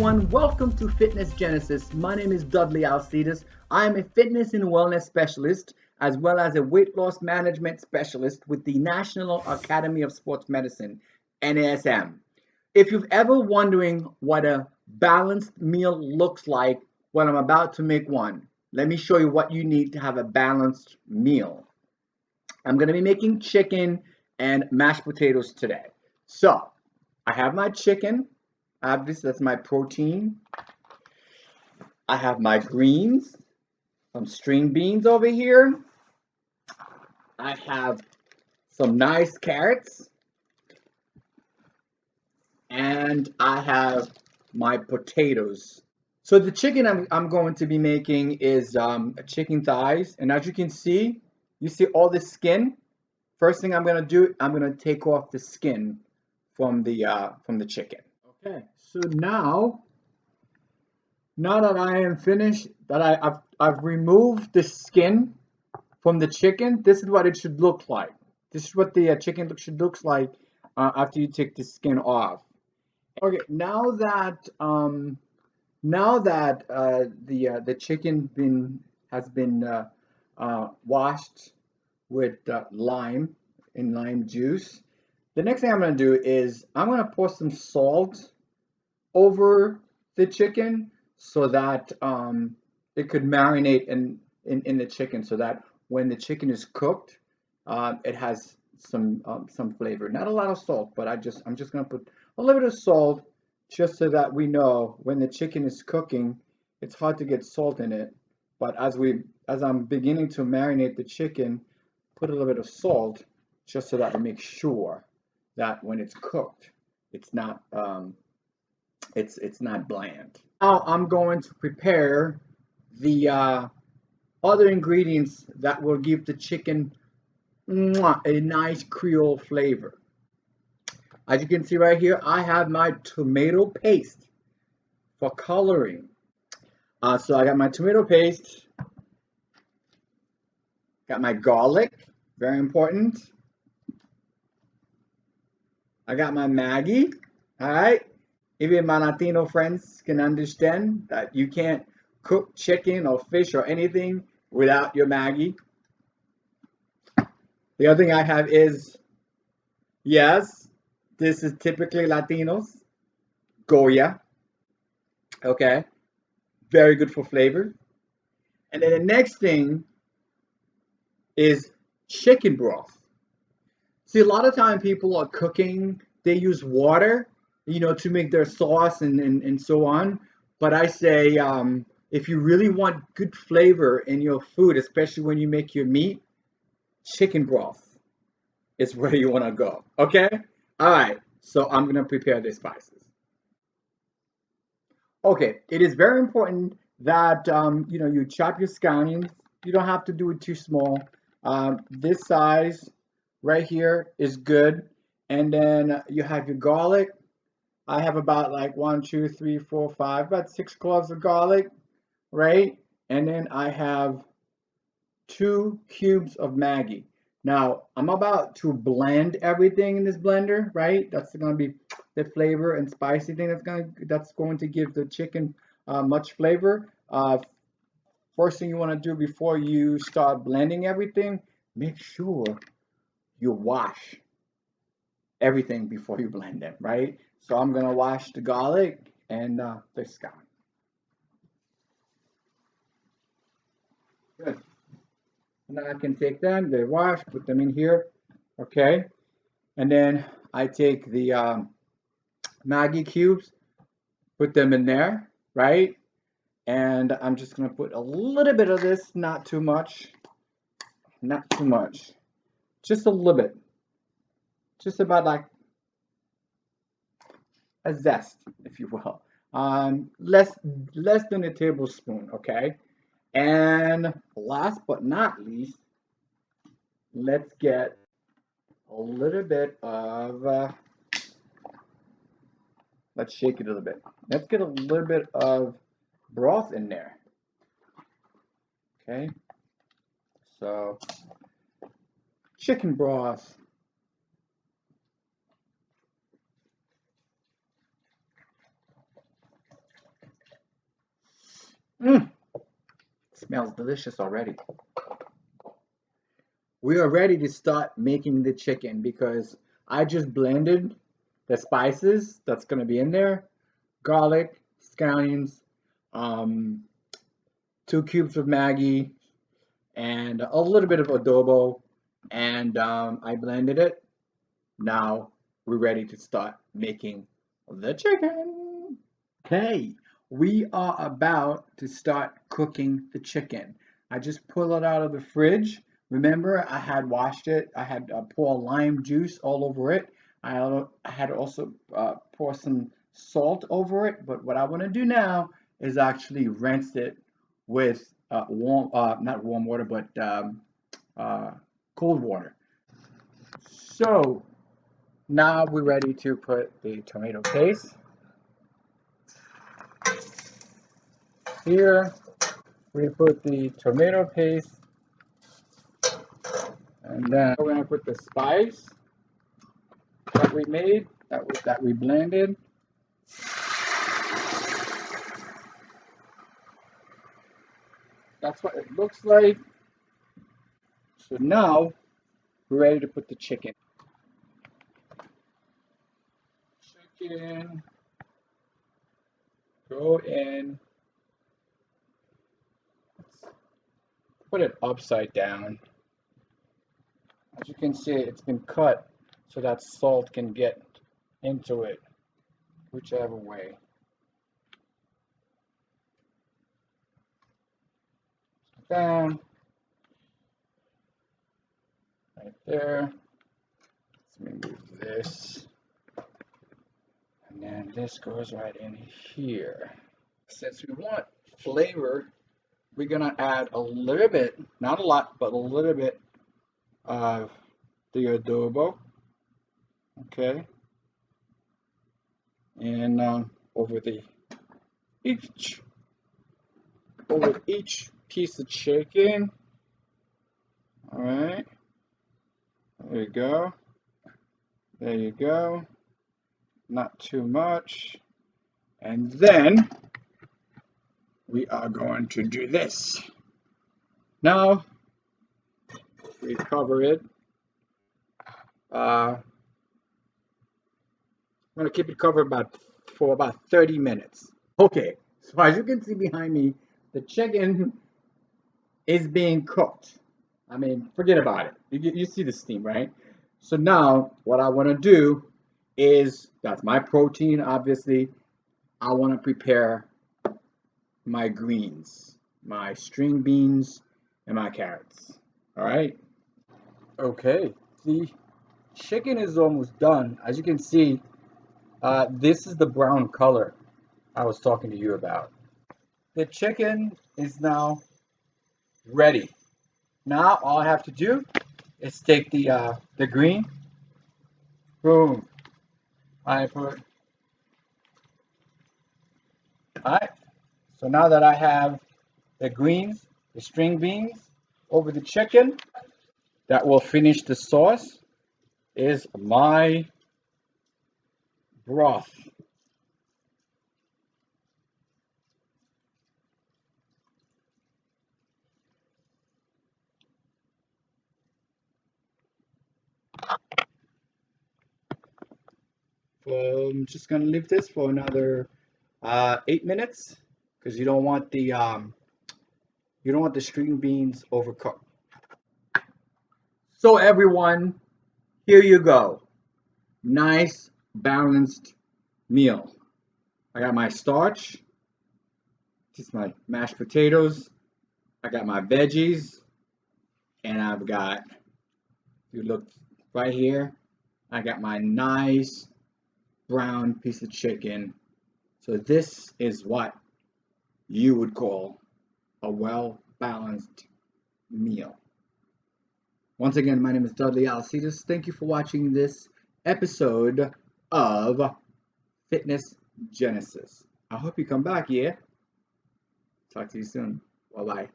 everyone, welcome to Fitness Genesis. My name is Dudley Alcidas. I am a fitness and wellness specialist as well as a weight loss management specialist with the National Academy of Sports Medicine, NASM. If you've ever wondering what a balanced meal looks like, well, I'm about to make one. Let me show you what you need to have a balanced meal. I'm going to be making chicken and mashed potatoes today. So, I have my chicken. I have this, that's my protein. I have my greens, some string beans over here. I have some nice carrots. And I have my potatoes. So the chicken I'm going to be making is chicken thighs. And as you can see, you see all the skin. First thing I'm going to do, I'm going to take off the skin from the chicken. Okay, so now that I am finished, that I've removed the skin from the chicken, this is what it should look like. This is what the chicken should look like after you take the skin off. Okay, now that the chicken has been washed with lime juice, the next thing I'm going to do is I'm going to pour some salt over the chicken so that it could marinate in the chicken, so that when the chicken is cooked, it has some flavor. Not a lot of salt, but I'm just going to put a little bit of salt just so that we know when the chicken is cooking, it's hard to get salt in it. But as I'm beginning to marinate the chicken, put a little bit of salt just so that we make sure that when it's cooked, it's not bland. Now I'm going to prepare the other ingredients that will give the chicken a nice Creole flavor. As you can see right here, I have my tomato paste for coloring. So I got my tomato paste, got my garlic, very important. I got my Maggi, all right? Even my Latino friends can understand that you can't cook chicken or fish or anything without your Maggi. The other thing I have is, yes, this is typically Latinos, Goya. Okay, very good for flavor. And then the next thing is chicken broth. See, a lot of time people are cooking, they use water, to make their sauce and so on. But I say, if you really want good flavor in your food, especially when you make your meat, chicken broth is where you want to go. Okay? All right. So I'm going to prepare the spices. Okay. It is very important that, you chop your scallions. You don't have to do it too small. This size right here is good. And then you have your garlic. I have about like 1, 2, 3, 4, 5, about 6 cloves of garlic, right? And then I have 2 cubes of Maggi. Now, I'm about to blend everything in this blender, right? That's going to be the flavor and spicy thing that's going to give the chicken much flavor. First thing you want to do before you start blending everything, make sure you wash everything before you blend them, right? So I'm going to wash the garlic and the scallion. Good. Now I can take them, they're washed, put them in here, okay? And then I take the Maggi cubes, put them in there, right? And I'm just gonna put a little bit of this, not too much, just a little bit, just about like a zest, if you will, less than a tablespoon, okay? And last but not least, let's get a little bit of, let's shake it a little bit. Let's get a little bit of broth in there. Okay, so chicken broth. Mm, smells delicious already. We are ready to start making the chicken because I just blended the spices that's going to be in there. Garlic, scallions, um, 2 cubes of Maggi, and a little bit of adobo. And I blended it. Now we're ready to start making the chicken. Okay, we are about to start cooking the chicken. I just pulled it out of the fridge. Remember, I had washed it. I had poured lime juice all over it. I had also pour some salt over it. But what I want to do now is actually rinse it with not warm water, but uh, cold water. So now we're ready to put the tomato paste here. We put the tomato paste, and then we're gonna put the spice that we made, that we blended. That's what it looks like. So now we're ready to put the chicken. Chicken, go in. Let's put it upside down. As you can see, it's been cut so that salt can get into it, whichever way. Down, right there. Let me move this. And then this goes right in here. Since we want flavor, we're gonna add a little bit, not a lot, but a little bit of the adobo. Okay. And over each each piece of chicken. All right. There you go. There you go. Not too much. And then we are going to do this. Now we cover it. I'm going to keep it covered for about 30 minutes. Okay, so as you can see behind me, the chicken is being cooked. I mean, forget about it. You see the steam, right? So now what I want to do is, that's my protein, obviously. I want to prepare my greens, my string beans, and my carrots. All right. Okay. The chicken is almost done. As you can see, this is the brown color I was talking to you about. The chicken is now ready. Now all I have to do is take the green. Boom. I put. All right. So now that I have the greens, the string beans over the chicken, that will finish the sauce is my broth. So I'm just gonna leave this for another 8 minutes because you don't want the string beans overcooked. So everyone, here you go. Nice balanced meal. I got my starch, just my mashed potatoes. I got my veggies, and I've got, you look right here, I got my nice brown piece of chicken. So this is what you would call a well-balanced meal. Once again, my name is Dudley Alcidas. Thank you for watching this episode of Fitness Genesis. I hope you come back, yeah? Talk to you soon. Bye-bye.